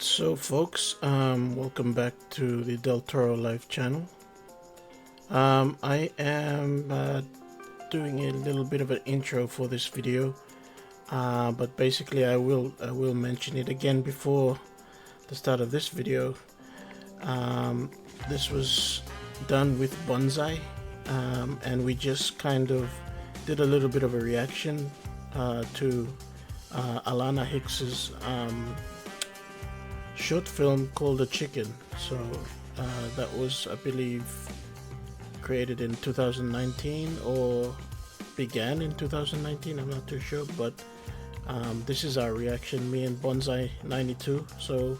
So folks, welcome back to the Del Toro Life channel. I am doing a little bit of an intro for this video, but basically I will mention it again before the start of this video. This was done with Bonzeye, and we just kind of did a little bit of a reaction to Alana Hicks's short film called The Chicken. So that was, I believe, created in 2019 or began in 2019, I'm not too sure, but this is our reaction, me and Bonzeye 92. So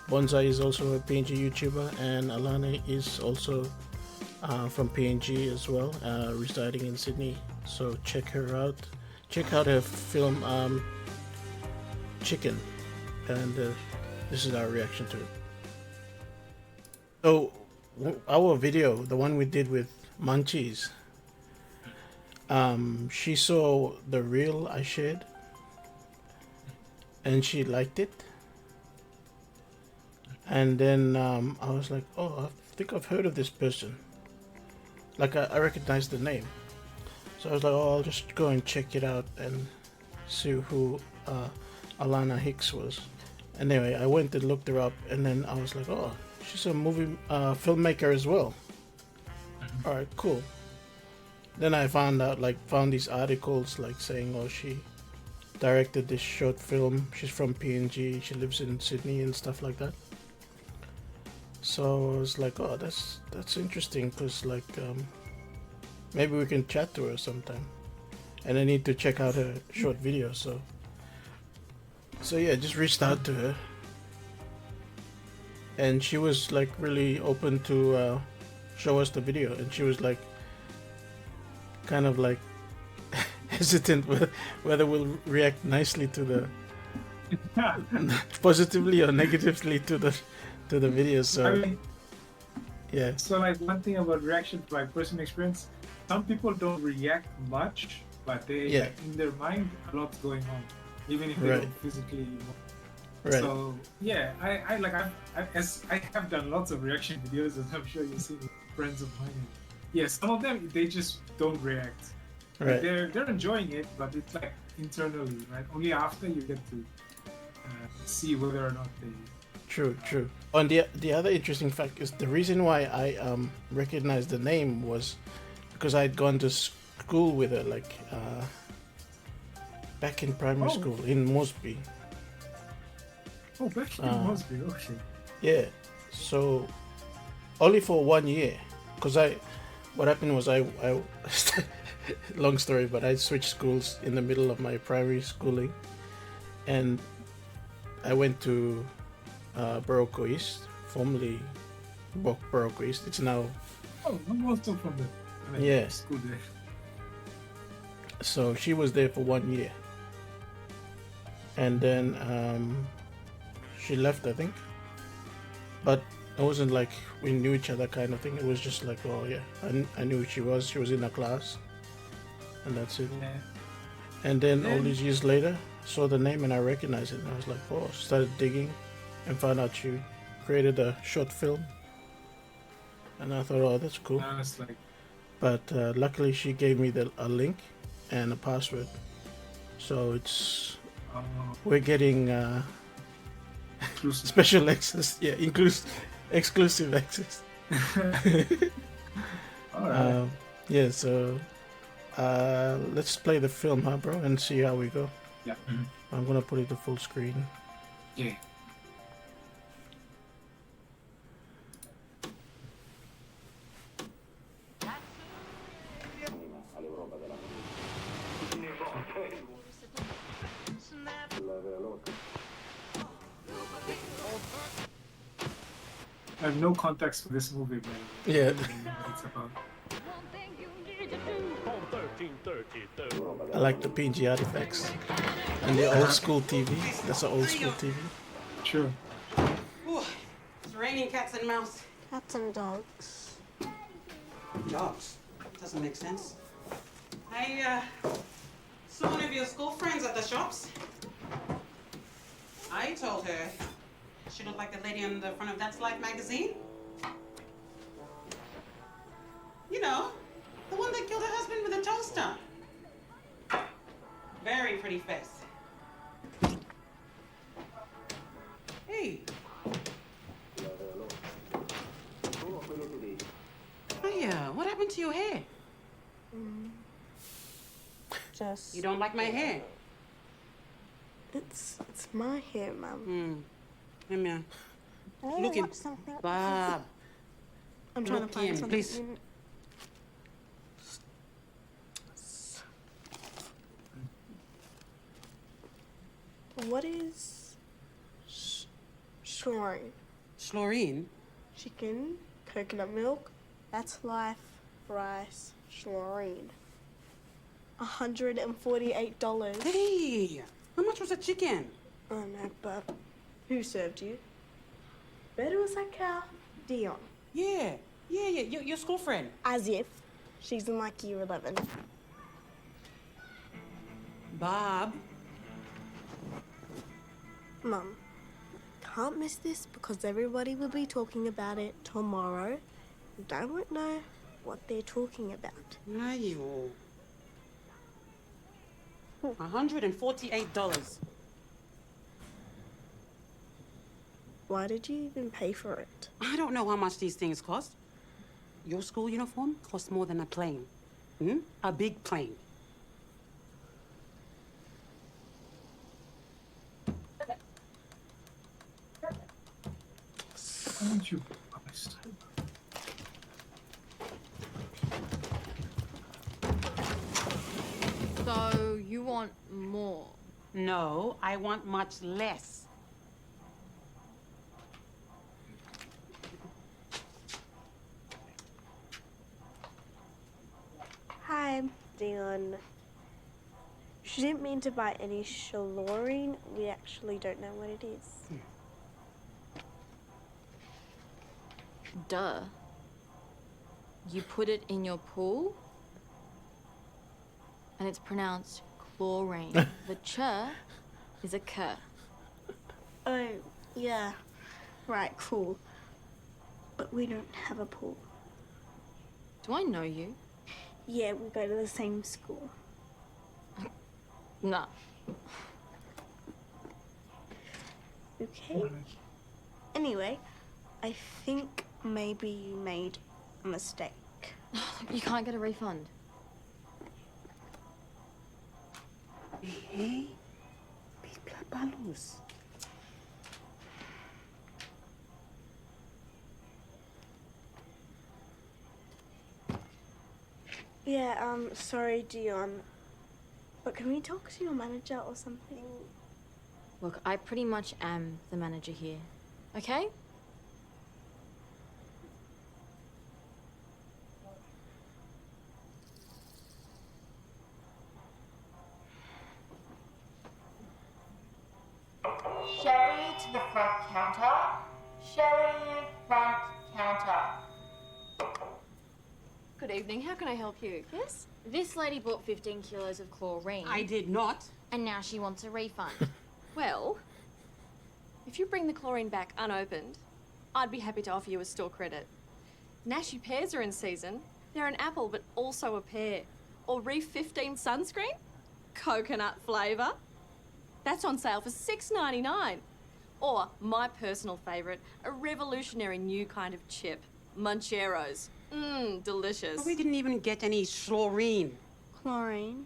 Bonzeye is also a PNG YouTuber, and Alana is also from PNG as well, residing in Sydney. So check her out, check out her film Chicken, and this is our reaction to it. So our video, the one we did with Munchies, she saw the reel I shared and she liked it, and then I was like, oh, I think I've heard of this person, like I recognized the name. So I was like, oh, I'll just go and check it out and see who Alana Hicks was. Anyway, I went and looked her up, and then I was like, oh, she's a movie filmmaker as well. All right, cool. Then I found these articles like saying, oh, she directed this short film, she's from PNG, she lives in Sydney and stuff like that. So I was like, oh, that's interesting, because like maybe we can chat to her sometime, and I need to check out her short video. So yeah, just reached out to her, and she was like really open to show us the video, and she was like kind of like hesitant whether we'll react nicely to the positively or negatively to the video. So I mean, yeah. So like, one thing about reaction, my personal experience, some people don't react much, but they like, in their mind a lot's going on, even if they don't physically. Right. So yeah, I have done lots of reaction videos, as I'm sure you've seen with friends of mine. Yeah, some of them they just don't react. Right. Like, they're enjoying it, but it's like internally, right? Only after you get to see whether or not they. True. And the other interesting fact is the reason why I recognized the name was because I'd gone to school with her, like back in primary school in Mosby. Oh, back in Mosby, okay. Yeah, so only for 1 year, because what happened was I long story, but I switched schools in the middle of my primary schooling, and I went to Barocco East, formerly Barocco East. It's now. Oh, I'm also from the school there. So she was there for 1 year, and then she left, I think. But it wasn't like we knew each other kind of thing. It was just like, oh yeah, I knew who she was. She was in a class, and that's it. Yeah. And then all these years later, saw the name and I recognized it. And I was like, oh, started digging and found out she created a short film. And I thought, oh, that's cool. But luckily she gave me a link and a password. So it's, we're getting special access. Yeah, exclusive access. Alright. Yeah, so let's play the film, huh, bro, and see how we go. Yeah. I'm gonna put it to full screen. Yeah. I have no context for this movie, man. Yeah. It's about. I like the PNG artifacts and the old school TV. That's an old school TV. Sure. Ooh, it's raining cats and mouse. Cats and dogs. Dogs? Doesn't make sense. I saw one of your school friends at the shops. I told her She looked like the lady on the front of That's Life magazine. You know, the one that killed her husband with a toaster. Very pretty face. Hey. Oh yeah, what happened to your hair? Just. You don't like my hair? It's my hair, Mum. Come here. I Look him. want something. Bob. I'm trying Look to find him, something. please. What is Shrine? Chlorine? Chicken, coconut milk, That's Life, rice, Shrine. $148. Hey, how much was the chicken? Oh no, but who served you? Bet it was that cow, Dion. Yeah, your school friend. As if she's in like year 11. Bob. Mum, can't miss this because everybody will be talking about it tomorrow. And I won't know what they're talking about. Ayo. $148. Why did you even pay for it? I don't know how much these things cost. Your school uniform costs more than a plane. A big plane. Aren't you honest? So you want more? No, I want much less. Hi, Dion. She didn't mean to buy any chlorine. We actually don't know what it is. Duh. You put it in your pool? And it's pronounced chlorine. The ch is a k. Oh, yeah. Right, cool. But we don't have a pool. Do I know you? Yeah, we go to the same school. No. Okay. Anyway, I think maybe you made a mistake. You can't get a refund. Hey, Piplabalus. Yeah, sorry, Dion. But can we talk to your manager or something? Look, I pretty much am the manager here. Okay? Sherry to the front counter. Sherry, front counter. Good evening. How can I help you? Yes? This lady bought 15 kilos of chlorine. I did not. And now she wants a refund. Well, if you bring the chlorine back unopened, I'd be happy to offer you a store credit. Nashi pears are in season. They're an apple, but also a pear. Or Reef 15 sunscreen, coconut flavour. That's on sale for $6.99. Or my personal favourite, a revolutionary new kind of chip, Muncheros. Delicious. But we didn't even get any chlorine. Chlorine.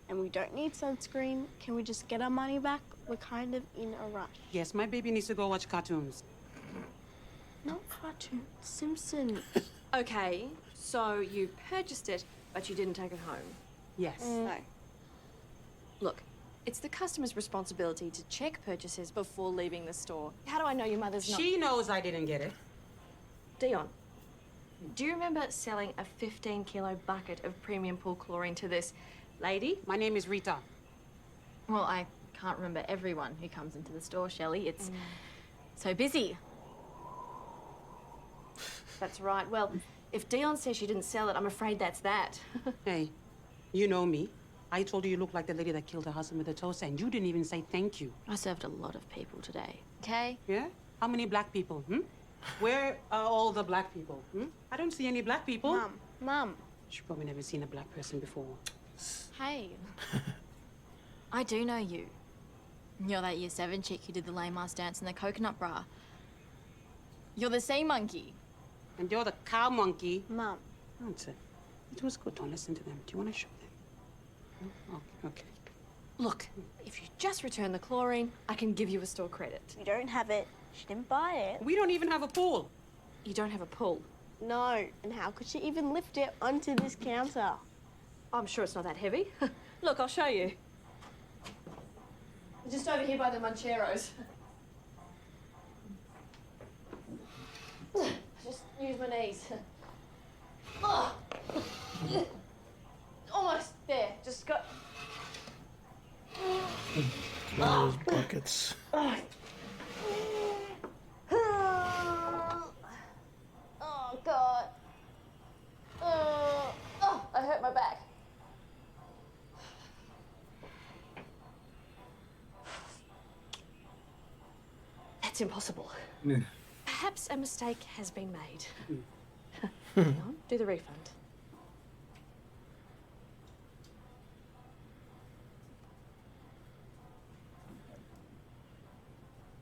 And we don't need sunscreen. Can we just get our money back? We're kind of in a rush. Yes, my baby needs to go watch cartoons. Not cartoon. Simpsons. Okay, so you purchased it, but you didn't take it home. Yes. No. Look, it's the customer's responsibility to check purchases before leaving the store. How do I know your mother's not... She knows I didn't get it. Dion, do you remember selling a 15-kilo bucket of premium pool chlorine to this lady? My name is Rita. Well, I can't remember everyone who comes into the store, Shelley. It's so busy. That's right. Well, if Dion says she didn't sell it, I'm afraid that's that. Hey, you know me. I told you you look like the lady that killed her husband with a toaster, and you didn't even say thank you. I served a lot of people today, okay? Yeah? How many black people? Where are all the black people? I don't see any black people. Mum. She's probably never seen a black person before. Hey. I do know you. You're that year 7 chick who did the lame ass dance in the coconut bra. You're the sea monkey. And you're the cow monkey. Mum. Answer. It was good. Don't listen to them. Do you want to show them? Okay. Look, if you just return the chlorine, I can give you a store credit. You don't have it. She didn't buy it. We don't even have a pool. You don't have a pull. No. And how could she even lift it onto this counter? I'm sure it's not that heavy. Look, I'll show you. Just over here by the Mancheros. Just use my knees. Oh. Almost there. Just got. One of those buckets. Oh God. Oh, I hurt my back. That's impossible. Perhaps a mistake has been made. Hang on, do the refund.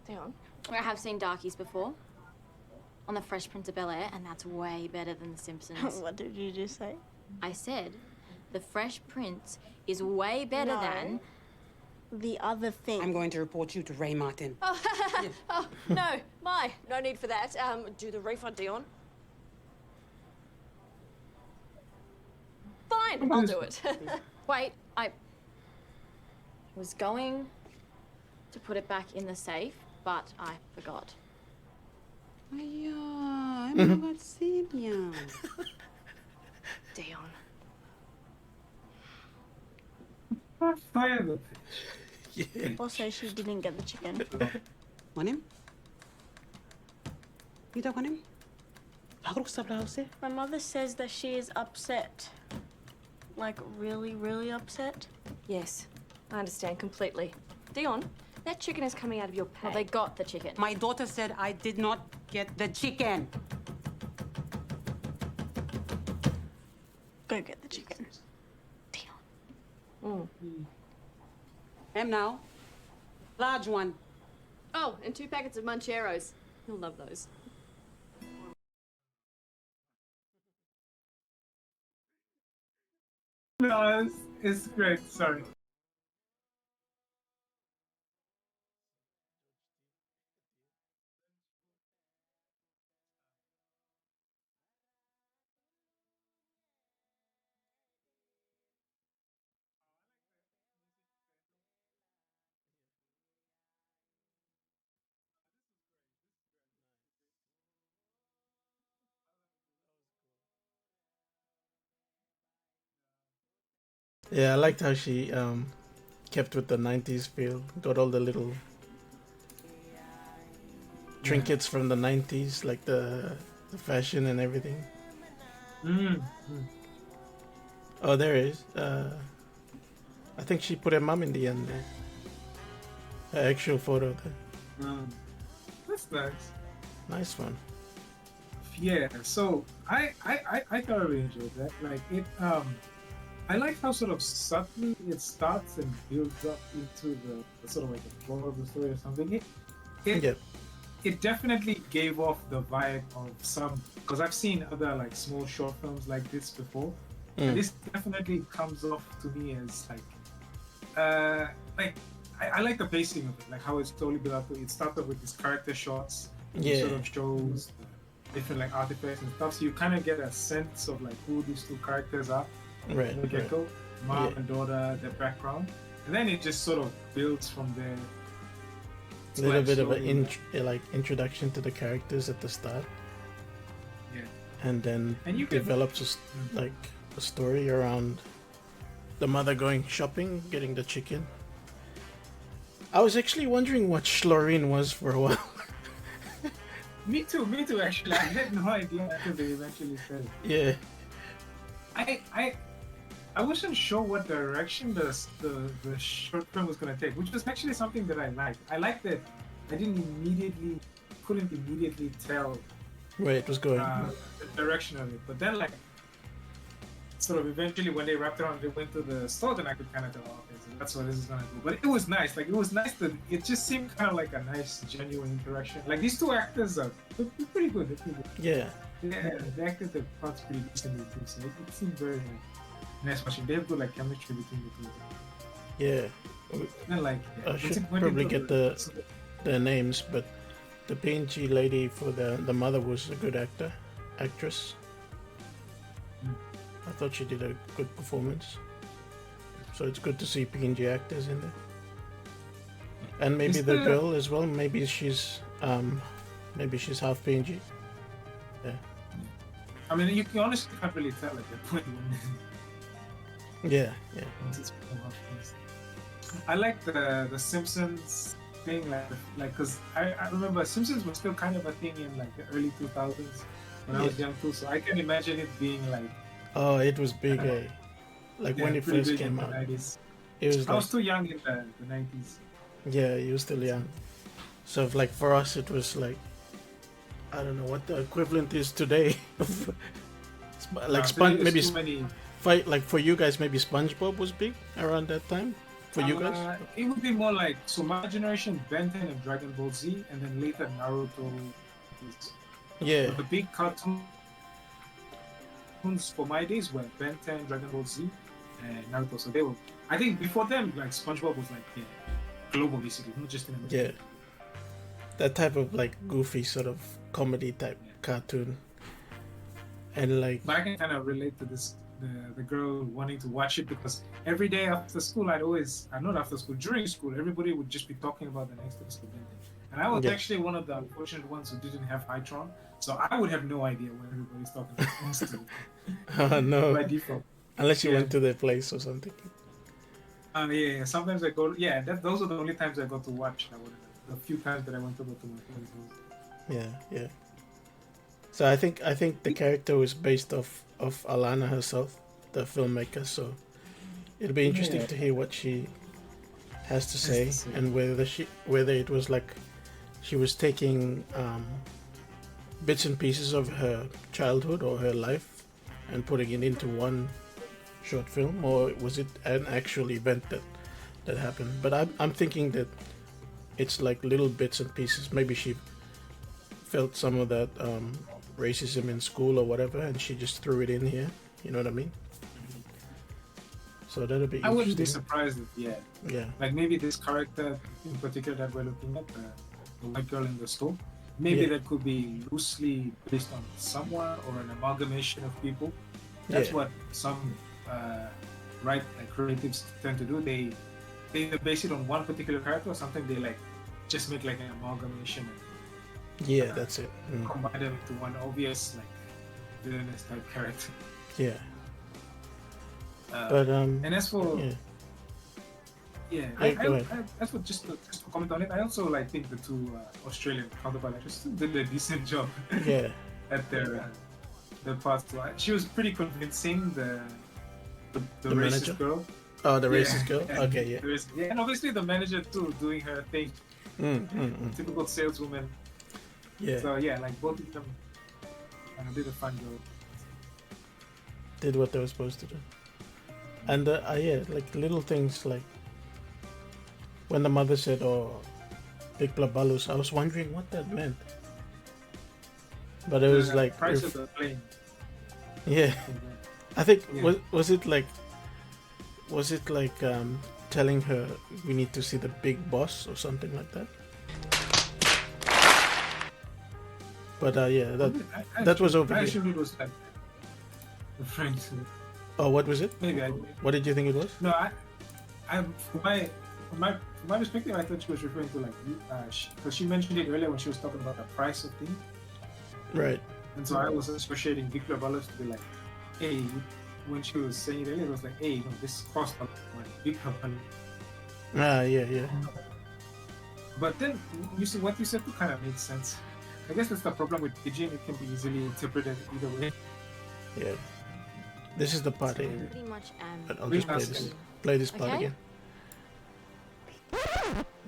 Theon. I have seen darkies before. On the Fresh Prince of Bel-Air, and that's way better than the Simpsons. What did you just say? I said, the Fresh Prince is way better than... The other thing. I'm going to report you to Ray Martin. Oh, oh no, no need for that. Do the refund, Dion. Fine, I'll do it. Wait, I was going to put it back in the safe, but I forgot. I'm not seeing you. Dion. Fire the Yeah. Also, she didn't get the chicken. Want him? You don't want him? My mother says that she is upset. Like, really, really upset. Yes, I understand completely. Dion, that chicken is coming out of your pay. Well, they got the chicken. My daughter said I did not get the chicken. Go get the chicken. Mm. Am now. Large one. Oh, and 2 packets of Mancheros. You'll love those. No, it's great. Sorry. Yeah, I liked how she kept with the 90s feel. Got all the little trinkets from the 90s, like the fashion and everything. Oh, there it is. I think she put her mum in the end there. Her actual photo there. That's nice. Nice one. Yeah, so I thoroughly enjoyed that. Like it I like how sort of subtly it starts and builds up into the sort of like the floor of the story or something. It definitely gave off the vibe of some, because I've seen other like small short films like this before. And this definitely comes off to me as like I like the pacing of it, like how it's slowly built up. It started with these character shots, sort of shows the different like artifacts and stuff, so you kind of get a sense of like who these two characters are. Right. The get-go, mom and daughter, their background, and then it just sort of builds from there. A little bit of an introduction to the characters at the start. Yeah. And then you develops like a story around the mother going shopping, getting the chicken. I was actually wondering what Schlorine was for a while. Me too, actually. I had no idea until they eventually said it. Yeah. I wasn't sure what direction the short film was going to take, which was actually something that I liked. I liked that I didn't immediately couldn't immediately tell where it was going. the direction of it. But then, like, sort of eventually when they wrapped around, they went to the store, then I could kind of tell, okay, so that's what this is gonna do. But it was nice. Like, it was nice that it just seemed kind of like a nice, genuine interaction. Like, these two actors are they're pretty good. They're pretty good. Yeah. Yeah, they acted their parts pretty decently too, so it seemed very nice watching. They have good like chemistry between the two. Yeah. And like, I should probably get the names, but the PNG lady for the mother was a good actress. I thought she did a good performance. So it's good to see PNG actors in there. And maybe the girl as well. Maybe she's half PNG. Yeah. I mean, you honestly can't really tell at that point. Yeah. I like the Simpsons thing, like because I remember Simpsons was still kind of a thing in like the early 2000s when I was young too. So I can imagine it being like. Oh, it was big, like when it first came out. It was. I was too young in the 90s. Yeah, you were still young. So like for us, it was like, I don't know what the equivalent is today. Like maybe like for you guys, maybe SpongeBob was big around that time. For you guys, it would be more like my generation, Ben 10 and Dragon Ball Z, and then later Naruto. Yeah. But the big cartoons for my days were Ben 10, Dragon Ball Z, and Naruto. So they were. I think before them, like SpongeBob was like global, basically, not just in America. Yeah. That type of like goofy sort of comedy type cartoon, and like. But I can kind of relate to this. The girl wanting to watch it because every day after school not after school, during school, everybody would just be talking about the next episode. And I was actually one of the unfortunate ones who didn't have Hytron, so I would have no idea what everybody's talking about. No. By default. Unless you went to their place or something. Yeah. Sometimes I go. Yeah, those are the only times I got to watch. The few times that I went to go to my friend's house. Yeah. So I think the character was based off of Alana herself, the filmmaker. So it'll be interesting to hear what she has to say and whether it was like she was taking bits and pieces of her childhood or her life and putting it into one short film, or was it an actual event that happened? But I'm thinking that it's like little bits and pieces. Maybe she felt some of that racism in school or whatever, and she just threw it in here. You know what I mean? So that'll be interesting. I wouldn't be surprised if, yeah. Like maybe this character in particular that we're looking at, the white girl in the store, maybe that could be loosely based on someone or an amalgamation of people. That's what some creatives tend to do. They either base it on one particular character or something. They like just make like an amalgamation. Yeah, that's it. Combine them into one obvious like villainous type character. Yeah. But and as for as for just to comment on it, I also like think the two Australian counterpart actors did a decent job. Yeah. At their parts. She was pretty convincing. The racist manager? Girl. Oh, the racist girl. Okay, yeah. And obviously the manager too, doing her thing. Typical saleswoman. Yeah. So yeah, like both of them did a fun job. Did what they were supposed to do. And like little things like when the mother said, "Oh, big blabalus," I was wondering what that meant. But it was like price of the plane. Yeah. I think was it like telling her we need to see the big boss or something like that? But that was over I here. assumed it was like referring to. Oh, what was it? Maybe What did you think it was? No, from my perspective, I thought she was referring to like because she mentioned it earlier when she was talking about the price of things. Right. And so I was associating Victor Ballas to be like, hey, when she was saying it earlier, it was like, hey, no, this cost a lot of money. Victor Ballas. Yeah. But then you see what you said kind of makes sense. I guess that's the problem with Pidgin. It can be easily interpreted either way. Yeah. This is the part here. Pretty much I'll just play this part again.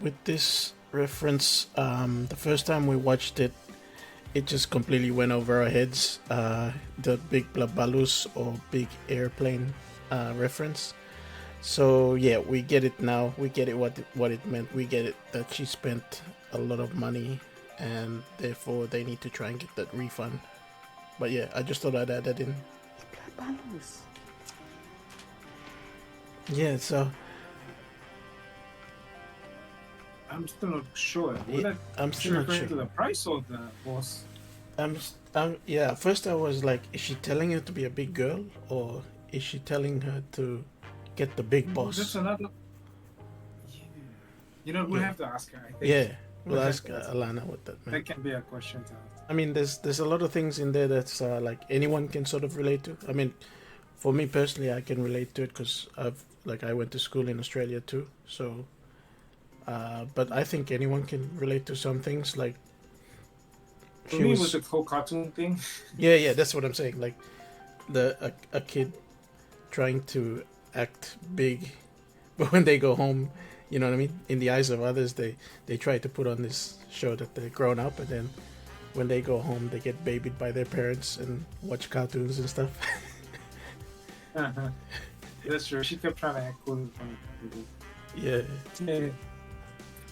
With this reference, the first time we watched it, it just completely went over our heads. The big blabalus or big airplane reference. So yeah, we get it now. We get it what it meant. We get it that she spent a lot of money, and therefore they need to try and get that refund. But yeah, I just thought I'd add that in. Balloons. Yeah, so I'm still not sure. I'm still not sure. To the price or the boss? Yeah. At first, I was like, is she telling her to be a big girl, or is she telling her to get the big boss? That's another. Yeah. You know, we'll have to ask her. I think. Yeah, we'll ask Alana what that meant. That can be a question to ask. I mean, there's a lot of things in there that's like anyone can sort of relate to. I mean, for me personally, I can relate to it because I went to school in Australia too. So, but I think anyone can relate to some things. Like, for me, it was the whole cartoon thing. Yeah, that's what I'm saying. Like, a kid trying to act big, but when they go home, you know what I mean? In the eyes of others, they try to put on this show that they're grown up, and then when they go home, they get babied by their parents and watch cartoons and stuff. That's true. She kept trying to act cool in front of people. Yeah.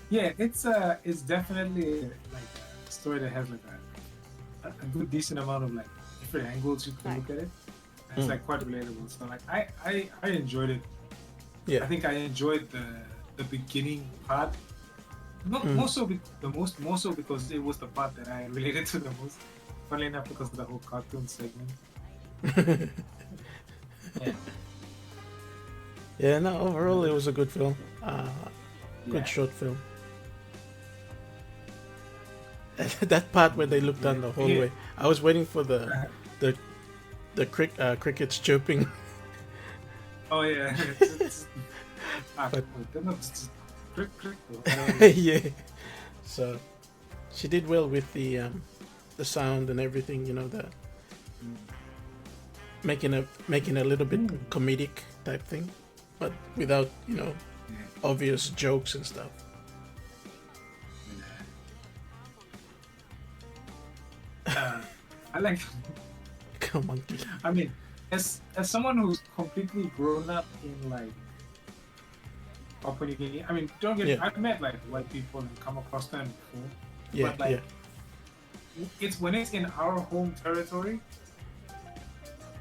Yeah, it's definitely like a story that has like a good decent amount of like different angles you can look at it. And it's like quite relatable. So like I enjoyed it. Yeah. I think I enjoyed the beginning part. More so because it was the part that I related to the most. Funnily enough, because of the whole cartoon segment. Yeah. Yeah, no, overall it was a good film. Good short film. That part where they looked down the hallway, I was waiting for the crickets chirping. Oh yeah. But they're not just crick. Yeah. So she did well with the sound and everything, you know, making a little bit comedic type thing, but without, you know, obvious jokes and stuff. I like. Come on. I mean, as someone who's completely grown up in like Papua New Guinea, I mean, don't get me. I've met like white people and come across them before. Yeah, but like, it's when it's in our home territory.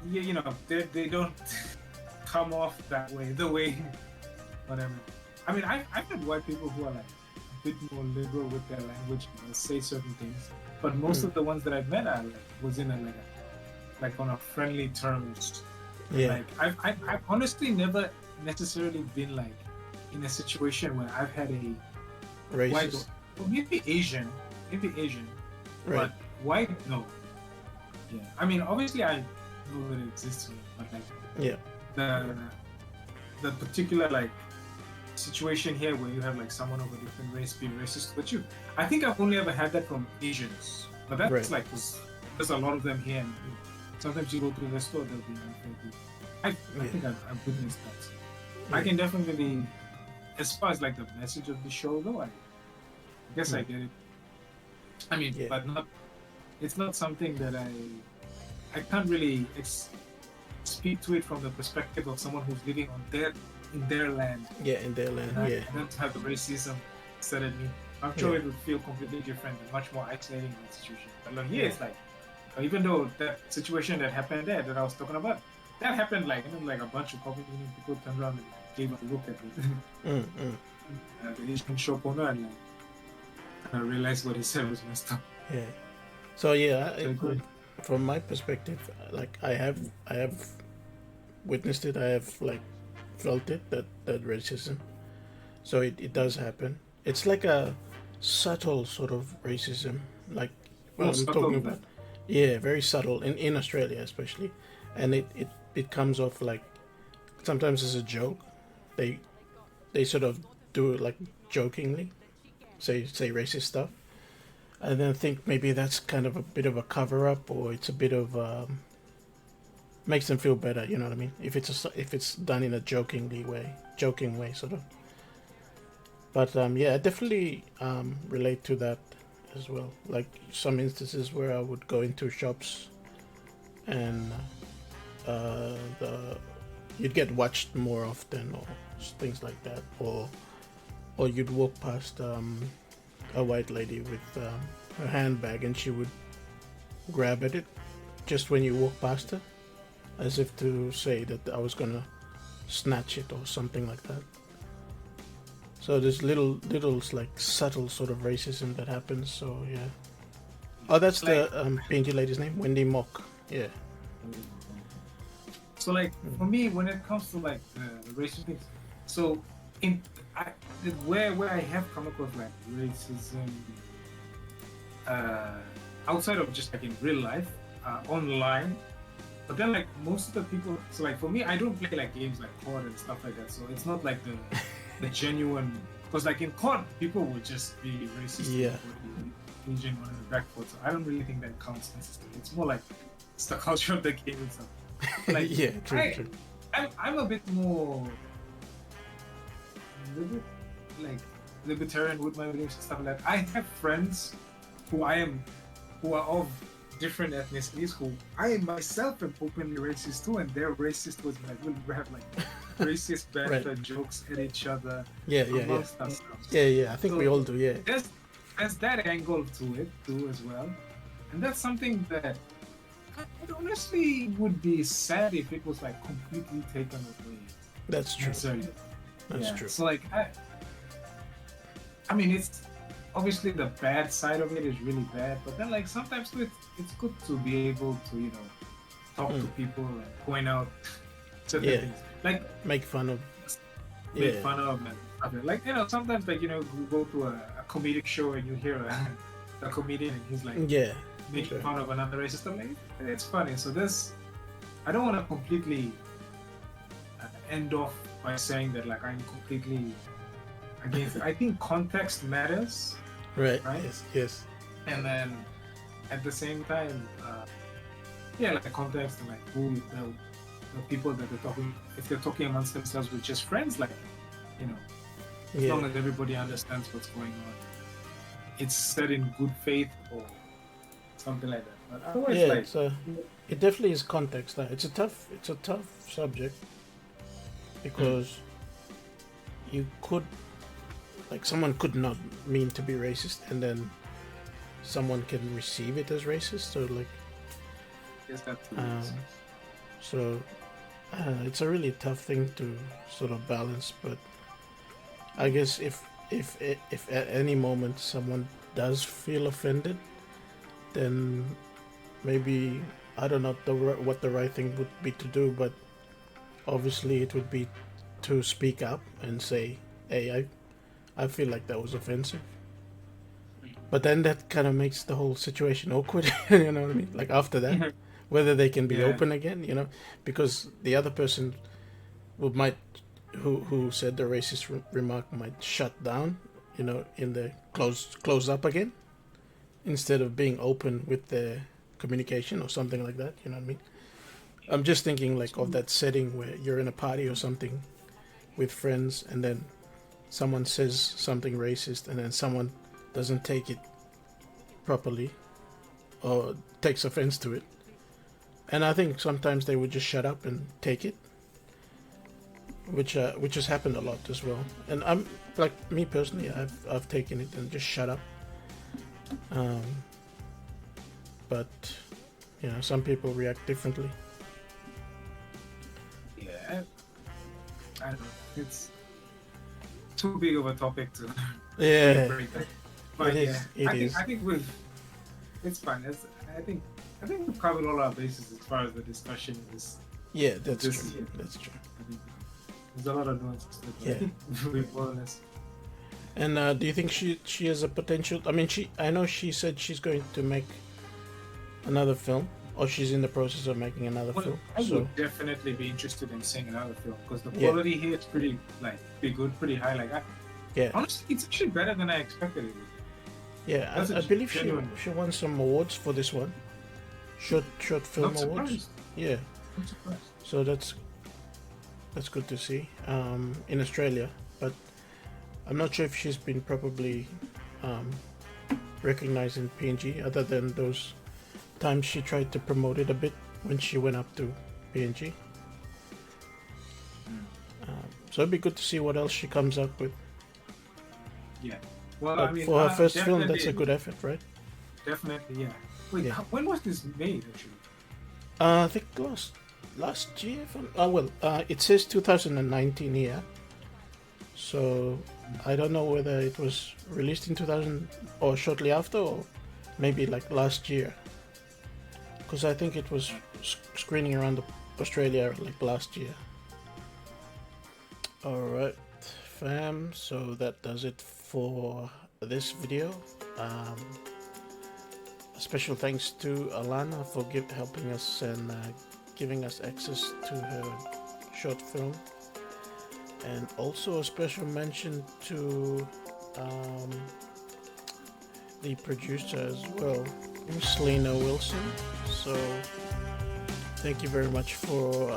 Yeah, you know, they don't come off that way. The way, whatever. I mean, I've had white people who are like a bit more liberal with their language and say certain things, but most of the ones that I've met are like was in a like on a friendly terms. Yeah. Like I've honestly never necessarily been like in a situation where I've had a racist. White, or maybe Asian, right. but white, no. Yeah. I mean, obviously I know that it exists, but like the particular like situation here where you have like someone of a different race being racist with you. I think I've only ever had that from Asians, but that's like there's a lot of them here. And sometimes you go to the store, they'll be unfair. I think I've witnessed that. Yeah. I can definitely, as far as like the message of the show though, I guess I get it. I mean, but not. It's not something that I can't really speak to it from the perspective of someone who's living in their land. Yeah, in their land. And not have the racism set at me. I'm sure it would feel completely different and much more isolating in that situation. But like here, it's like, even though that situation that happened there that I was talking about, that happened like, you know, like a bunch of Papua New Guinean people turned around and gave a look at it. The Asian shop owner and like, I realized what he said was messed up. Yeah. So from my perspective, like I have witnessed it. I have like felt it, that racism. So it does happen. It's like a subtle sort of racism, like I'm talking about. Yeah, very subtle in Australia especially, and it comes off like sometimes as a joke. They sort of do it like jokingly, say racist stuff. And then think maybe that's kind of a bit of a cover up, or it's a bit of makes them feel better. You know what I mean? If it's done in a joking way, sort of. But I definitely relate to that, as well. Like some instances where I would go into shops and you'd get watched more often or things like that, or you'd walk past a white lady with her handbag and she would grab at it just when you walk past her, as if to say that I was gonna snatch it or something like that. So there's little like subtle sort of racism that happens. So yeah. Oh, that's like, the painted lady's name, Wendy Mock. Yeah. So like for me, when it comes to like the racial things, so where I have come across like racism outside of just like in real life, online, but then like most of the people, so like for me, I don't play like games like COD and stuff like that, so it's not like the genuine, because like in COD people would just be racist, yeah, genuine on the backfoot, so I don't really think that counts necessarily. It's more like it's the culture of the game itself. Like, yeah, true. I'm a bit more like libertarian with my beliefs and stuff like that. I have friends who are of different ethnicities who I myself am openly racist to, and they're racist with like we'll have like racist banter jokes at each other. Yeah. Ourselves. Yeah. I think we all do. Yeah. There's that angle to it too as well, and that's something that I honestly would be sad if it was like completely taken away. That's true. That's true. So like I mean, it's obviously the bad side of it is really bad, but then like sometimes it's good to be able to talk to people and point out certain things, like make fun of and stuff. Like sometimes like you go to a comedic show and you hear a comedian and he's like making fun of another racist. I'm like, it's funny. So I don't want to completely end off by saying that like I'm completely against it. I think context matters. Right. Yes. And then at the same time, like context and like who the people that they're talking, if they're talking amongst themselves with just friends, like as long as everybody understands what's going on, it's said in good faith or something like that. But otherwise, so it definitely is context. It's a tough subject because you could. Like someone could not mean to be racist, and then someone can receive it as racist. So like, it's a really tough thing to sort of balance. But I guess if at any moment someone does feel offended, then maybe I don't know what the right thing would be to do. But obviously, it would be to speak up and say, "Hey, I feel like that was offensive," but then that kind of makes the whole situation awkward. You know what I mean? Like after that, whether they can be open again, because the other person who said the racist remark might shut down, in the close up again, instead of being open with the communication or something like that. You know what I mean? I'm just thinking like of that setting where you're in a party or something with friends, and then someone says something racist and then someone doesn't take it properly or takes offense to it. And I think sometimes they would just shut up and take it, which has happened a lot as well. And I'm like me personally, I've taken it and just shut up. But some people react differently. Yeah, I don't know. It's too big of a topic to break that. But I think it's fine. I think we've covered all our bases as far as the discussion is. Yeah, that's true. That's true. There's a lot of nuances to it. We've more or less. And do you think she has a potential? I mean, I know she said she's going to make another film, or she's in the process of making another film. I would definitely be interested in seeing another film because the quality here is pretty good, pretty high. Honestly, it's actually better than I expected it. Yeah, I believe she won some awards for this one. Short film awards. Yeah. I'm surprised. So that's good to see in Australia, but I'm not sure if she's been probably recognized in PNG, other than those times she tried to promote it a bit when she went up to PNG. So it'd be good to see what else she comes up with. Yeah. Well, but I mean, for her first film, that's a definitely- good effort, right? Definitely, yeah. Wait, Yeah. when was this made actually? I think last year. It says 2019 here, so I don't know whether it was released in 2000 or shortly after, or maybe like last year. Because I think it was screening around Australia like last year. Alright, fam, so that does it for this video. Special thanks to Alana for helping us and giving us access to her short film. And also a special mention to the producer as well, Sleena Wilson. So thank you very much for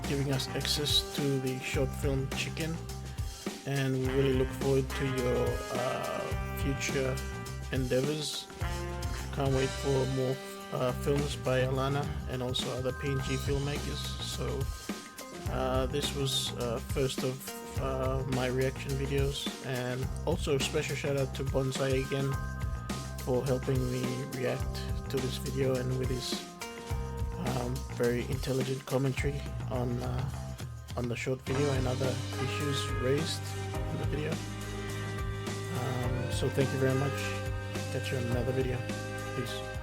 giving us access to the short film Chicken, and we really look forward to your future endeavors. Can't wait for more films by Alana and also other PNG filmmakers. So this was first of my reaction videos, and also a special shout out to Bonzeye again for helping me react to this video and with his very intelligent commentary on the short video and other issues raised in the video. So thank you very much. Catch you in another video. Peace.